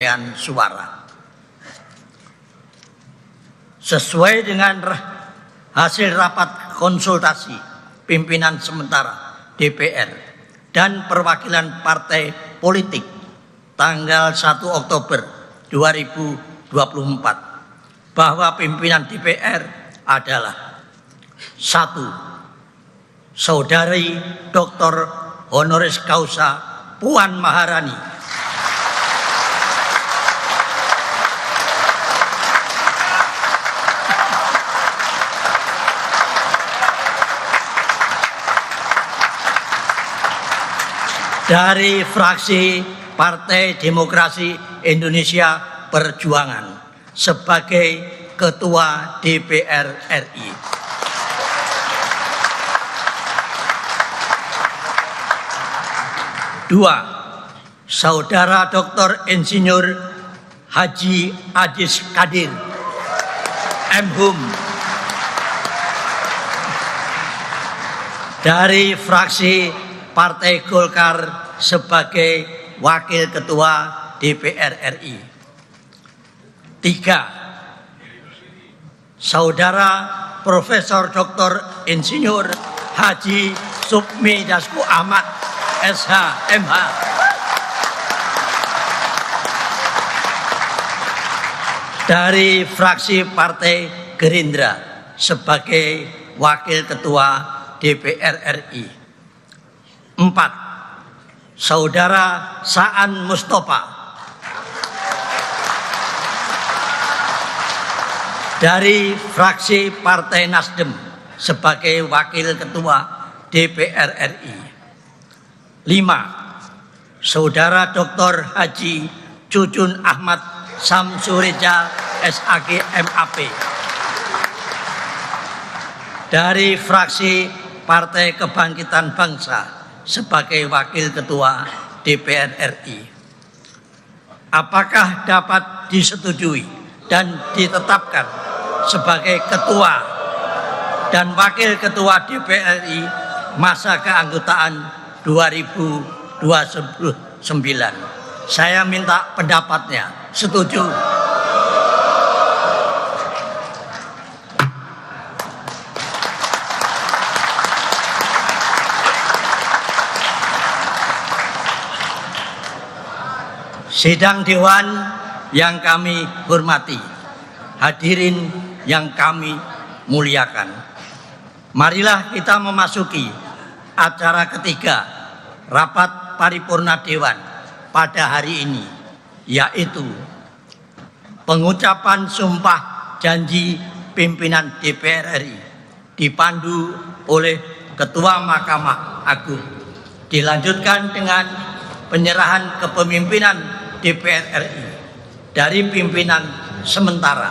perolehan suara. Sesuai dengan hasil rapat konsultasi pimpinan sementara DPR dan perwakilan partai politik tanggal 1 Oktober 2024 bahwa pimpinan DPR adalah 1. Saudari Dr. Honoris Causa Puan Maharani, dari fraksi Partai Demokrasi Indonesia Perjuangan sebagai Ketua DPR RI. Dua, Saudara Dr. Insinyur Haji Aziz Kadir, M.Hum, dari fraksi Partai Golkar sebagai Wakil Ketua DPR RI. 3. Saudara Profesor Dr. Insinyur Haji Sukmi Dasko Ahmad, SH, MH, dari fraksi Partai Gerindra sebagai Wakil Ketua DPR RI. 4. Saudara Saan Mustafa dari fraksi Partai Nasdem sebagai Wakil Ketua DPR RI. 5. Saudara Dr. Haji Cucun Ahmad Samsureja SAG MAP dari fraksi Partai Kebangkitan Bangsa sebagai Wakil Ketua DPR RI. Apakah dapat disetujui dan ditetapkan sebagai Ketua dan Wakil Ketua DPR RI masa keanggotaan 2029? Saya minta pendapatnya. Setuju? Sidang Dewan yang kami hormati, hadirin yang kami muliakan, marilah kita memasuki acara ketiga rapat paripurna Dewan pada hari ini, yaitu pengucapan sumpah janji pimpinan DPR RI dipandu oleh Ketua Mahkamah Agung, dilanjutkan dengan penyerahan kepemimpinan DPR RI dari pimpinan sementara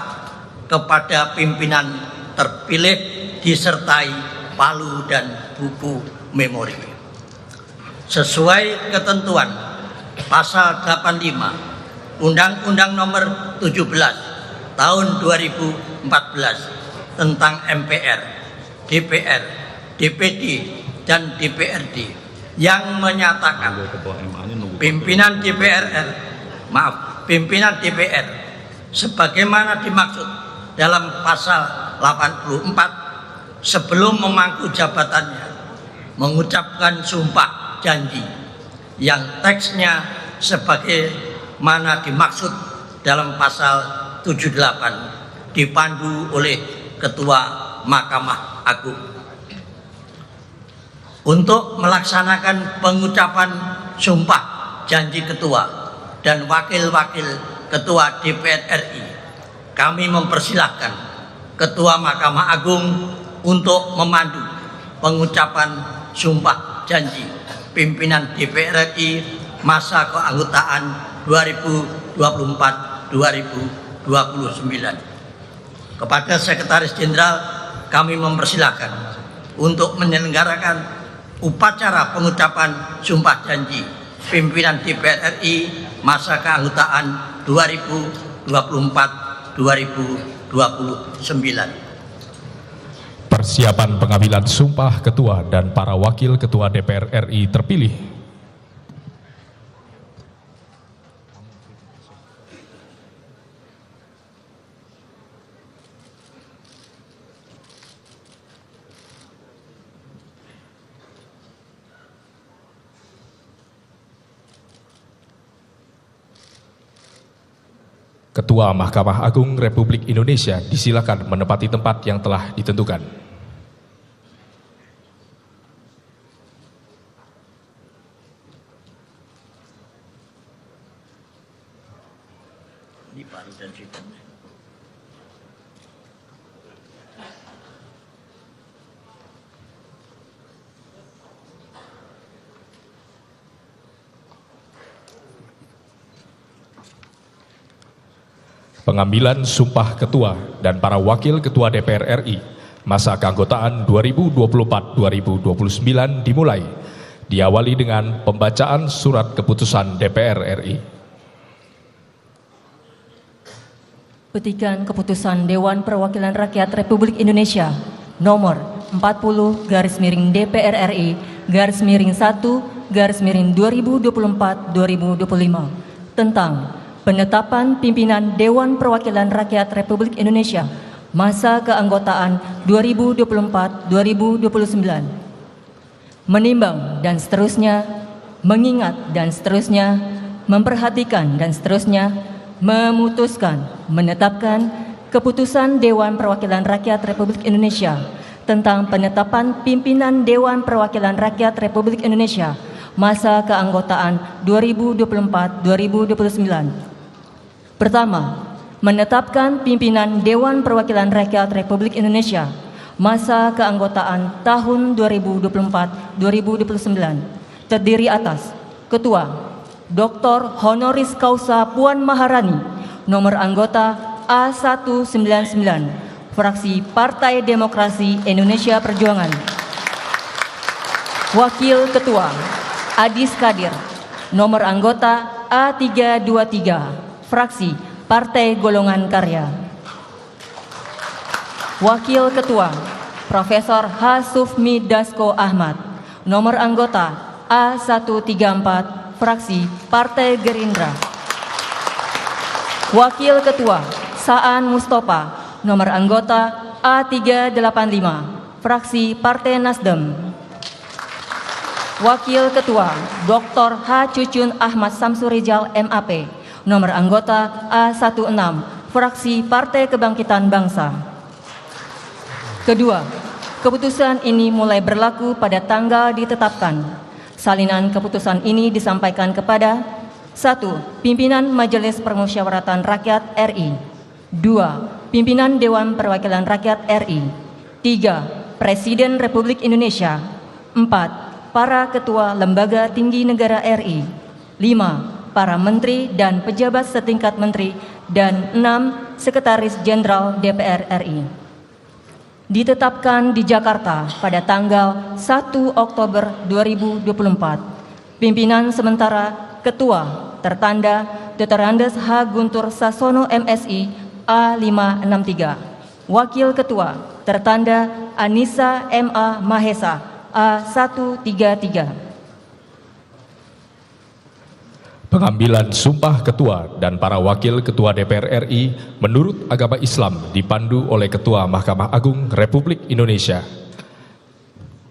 kepada pimpinan terpilih disertai palu dan buku memori. Sesuai ketentuan pasal 85 Undang-Undang Nomor 17 Tahun 2014 tentang MPR, DPR, DPD, dan DPRD yang menyatakan pimpinan DPR sebagaimana dimaksud dalam pasal 84 sebelum memangku jabatannya mengucapkan sumpah janji yang teksnya sebagaimana dimaksud dalam pasal 78 dipandu oleh Ketua Mahkamah Agung. Untuk melaksanakan pengucapan sumpah janji Ketua dan Wakil-Wakil Ketua DPR RI, kami mempersilahkan Ketua Mahkamah Agung untuk memandu pengucapan sumpah janji pimpinan DPR RI masa keanggotaan 2024-2029. Kepada Sekretaris Jenderal kami mempersilahkan untuk menyelenggarakan upacara pengucapan sumpah janji pimpinan DPR RI masa keanggotaan 2024-2029. Persiapan pengambilan sumpah Ketua dan para Wakil Ketua DPR RI terpilih. Ketua Mahkamah Agung Republik Indonesia disilakan menempati tempat yang telah ditentukan. Di Paru dan Sitan. Pengambilan sumpah ketua dan para wakil ketua DPR RI masa keanggotaan 2024-2029 dimulai. Diawali dengan pembacaan surat keputusan DPR RI. Petikan Keputusan Dewan Perwakilan Rakyat Republik Indonesia nomor 40/DPR RI /1/2024-2025 tentang penetapan pimpinan Dewan Perwakilan Rakyat Republik Indonesia masa keanggotaan 2024-2029. Menimbang dan seterusnya, mengingat dan seterusnya, memperhatikan dan seterusnya, memutuskan, menetapkan Keputusan Dewan Perwakilan Rakyat Republik Indonesia tentang penetapan pimpinan Dewan Perwakilan Rakyat Republik Indonesia masa keanggotaan 2024-2029. Pertama, menetapkan pimpinan Dewan Perwakilan Rakyat Republik Indonesia masa keanggotaan tahun 2024-2029 terdiri atas Ketua Dr. Honoris Causa Puan Maharani, nomor anggota A199, fraksi Partai Demokrasi Indonesia Perjuangan. Wakil Ketua Adis Kadir, nomor anggota A323, fraksi Partai Golongan Karya. Wakil Ketua Profesor H. Sufmi Dasko Ahmad, nomor anggota A134, fraksi Partai Gerindra. Wakil Ketua Saan Mustafa, nomor anggota A385, fraksi Partai Nasdem. Wakil Ketua Dr. H. Cucun Ahmad Samsurijal MAP, nomor anggota A16, fraksi Partai Kebangkitan Bangsa. Kedua, keputusan ini mulai berlaku pada tanggal ditetapkan. Salinan keputusan ini disampaikan kepada 1. Pimpinan Majelis Permusyawaratan Rakyat RI. 2. Pimpinan Dewan Perwakilan Rakyat RI. 3. Presiden Republik Indonesia. 4. Para Ketua Lembaga Tinggi Negara RI. 5. Para Menteri dan Pejabat setingkat Menteri, dan 6. Sekretaris Jenderal DPR RI. Ditetapkan di Jakarta pada tanggal 1 Oktober 2024. Pimpinan sementara Ketua tertanda Dr. Andes H. Guntur Sasono MSI A563. Wakil Ketua tertanda Anissa M.A. Mahesa A133. Pengambilan sumpah ketua dan para wakil ketua DPR RI menurut agama Islam dipandu oleh Ketua Mahkamah Agung Republik Indonesia.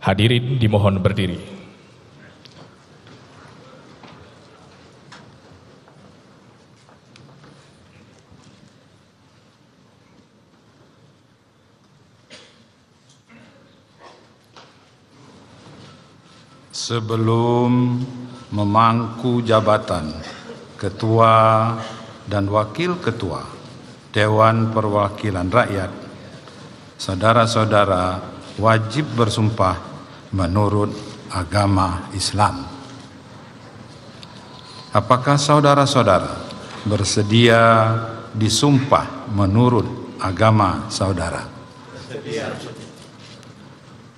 Hadirin dimohon berdiri. Sebelum memangku jabatan Ketua dan Wakil Ketua Dewan Perwakilan Rakyat, saudara-saudara wajib bersumpah menurut agama Islam. Apakah saudara-saudara bersedia disumpah menurut agama saudara?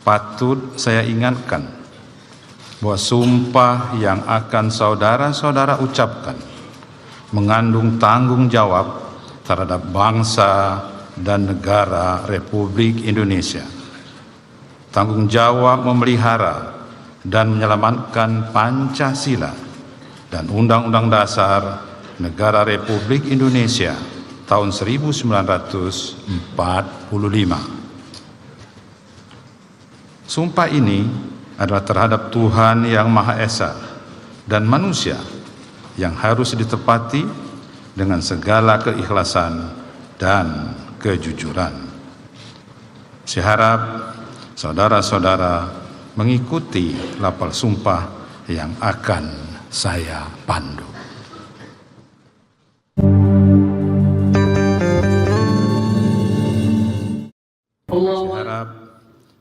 Patut saya ingatkan bahwa sumpah yang akan saudara-saudara ucapkan mengandung tanggung jawab terhadap bangsa dan negara Republik Indonesia. Tanggung jawab memelihara dan menyelamatkan Pancasila dan Undang-Undang Dasar Negara Republik Indonesia tahun 1945. Sumpah ini adalah terhadap Tuhan Yang Maha Esa dan manusia yang harus ditepati dengan segala keikhlasan dan kejujuran. Saya harap saudara-saudara mengikuti lapal sumpah yang akan saya pandu. Saya harap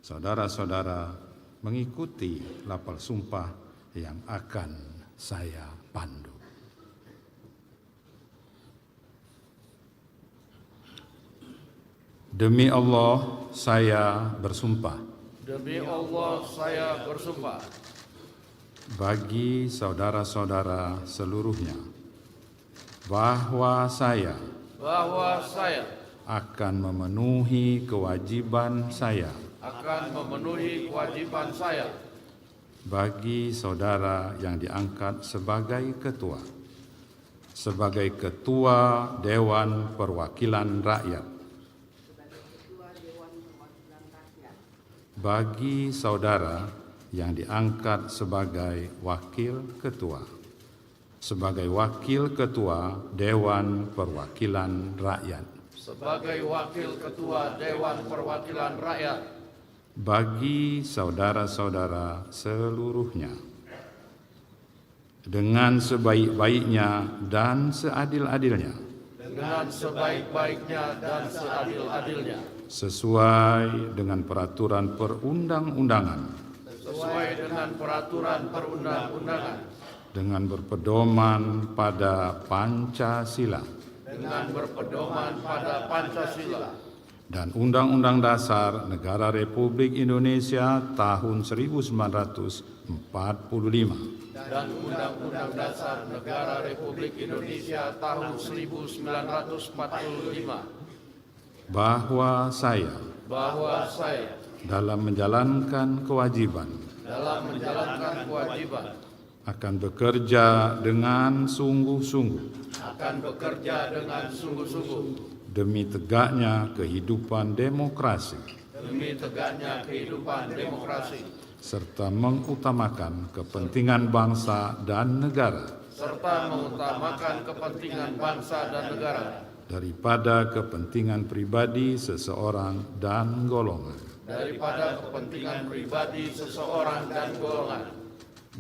saudara-saudara mengikuti lapal sumpah yang akan saya pandu. Demi Allah, saya bersumpah. Demi Allah, saya bersumpah. Bagi saudara-saudara seluruhnya, bahwa saya akan memenuhi kewajiban saya bagi saudara yang diangkat sebagai ketua Dewan Perwakilan Rakyat, bagi saudara yang diangkat sebagai wakil ketua Dewan Perwakilan Rakyat, bagi saudara-saudara seluruhnya, dengan sebaik-baiknya dan seadil-adilnya, sesuai dengan peraturan perundang-undangan, dengan berpedoman pada Pancasila, dan Undang-Undang Dasar Negara Republik Indonesia tahun 1945, bahwa saya dalam menjalankan kewajiban akan bekerja dengan sungguh-sungguh demi tegaknya kehidupan demokrasi serta mengutamakan kepentingan bangsa dan negara daripada kepentingan pribadi seseorang dan golongan,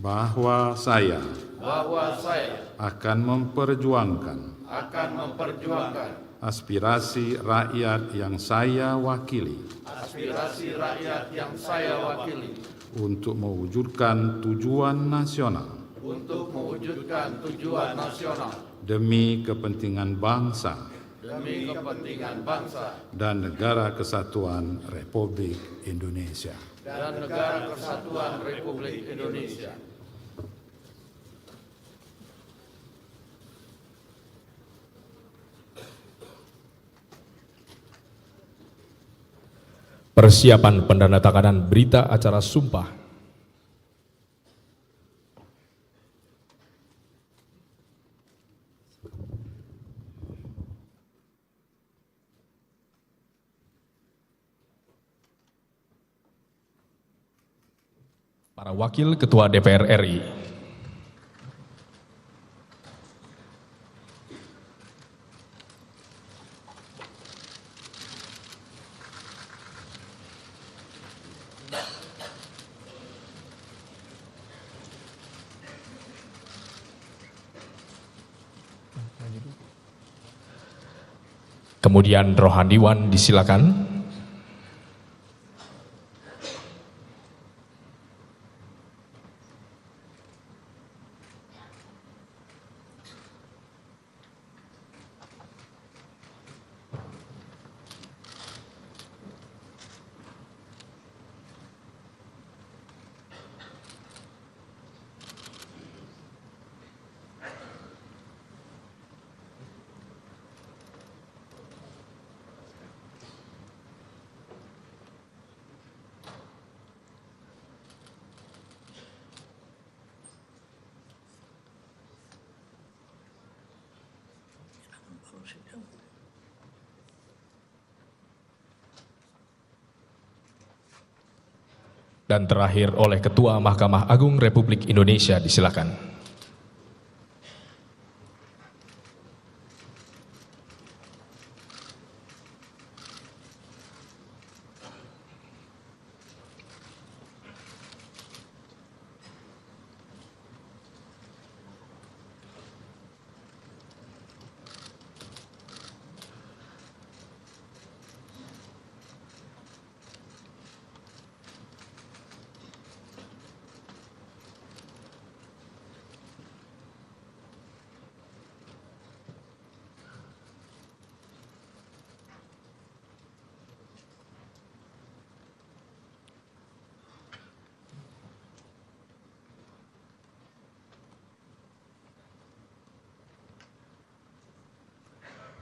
bahwa saya akan memperjuangkan aspirasi rakyat yang saya wakili untuk mewujudkan tujuan nasional demi kepentingan bangsa dan negara kesatuan Republik Indonesia. Persiapan pendandatanganan berita acara sumpah. Para Wakil Ketua DPR RI. Kemudian Rohaniwan disilakan. Dan terakhir oleh Ketua Mahkamah Agung Republik Indonesia, disilakan.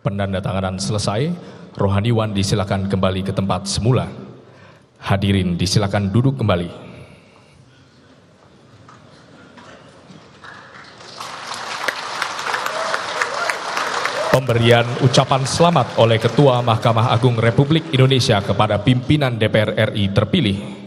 Penandatanganan selesai, rohaniwan disilakan kembali ke tempat semula. Hadirin disilakan duduk kembali. Pemberian ucapan selamat oleh Ketua Mahkamah Agung Republik Indonesia kepada pimpinan DPR RI terpilih.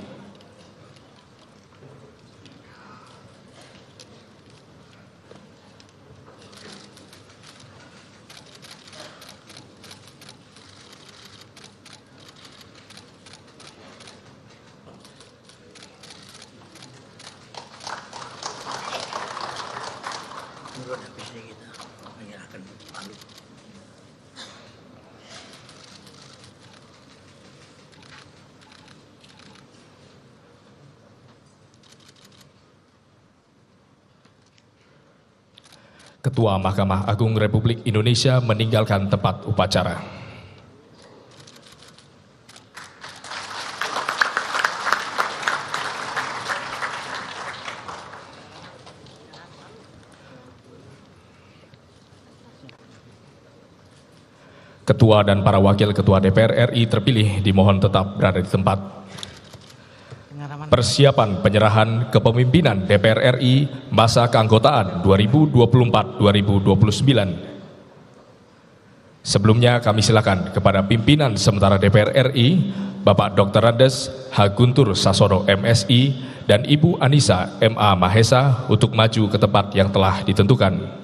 Ketua Mahkamah Agung Republik Indonesia meninggalkan tempat upacara. Ketua dan para wakil ketua DPR RI terpilih dimohon tetap berada di tempat. Persiapan penyerahan kepemimpinan DPR RI masa keanggotaan 2024-2029. Sebelumnya kami silakan kepada pimpinan sementara DPR RI, Bapak Dr. Andes H. Guntur Sassono MSI dan Ibu Anissa MA Mahesa untuk maju ke tempat yang telah ditentukan.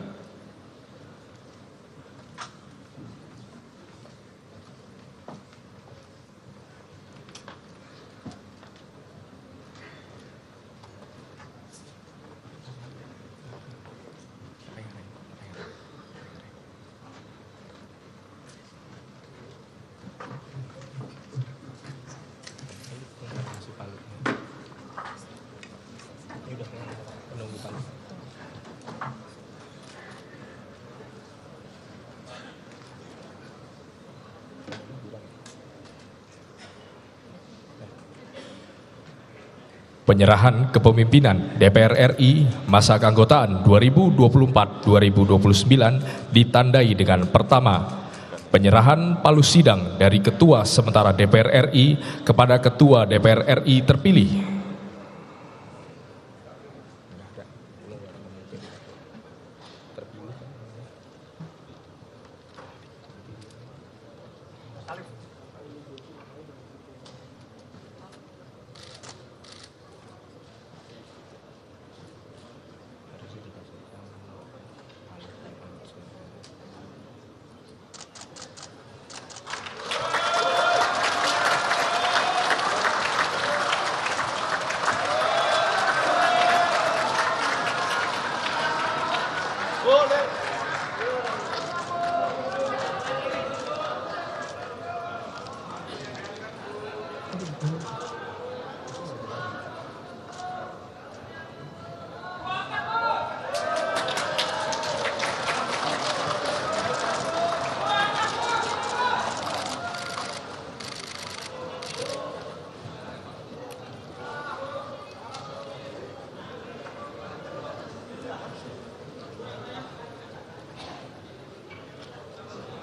Penyerahan kepemimpinan DPR RI masa keanggotaan 2024-2029 ditandai dengan pertama, penyerahan palu sidang dari Ketua sementara DPR RI kepada Ketua DPR RI terpilih.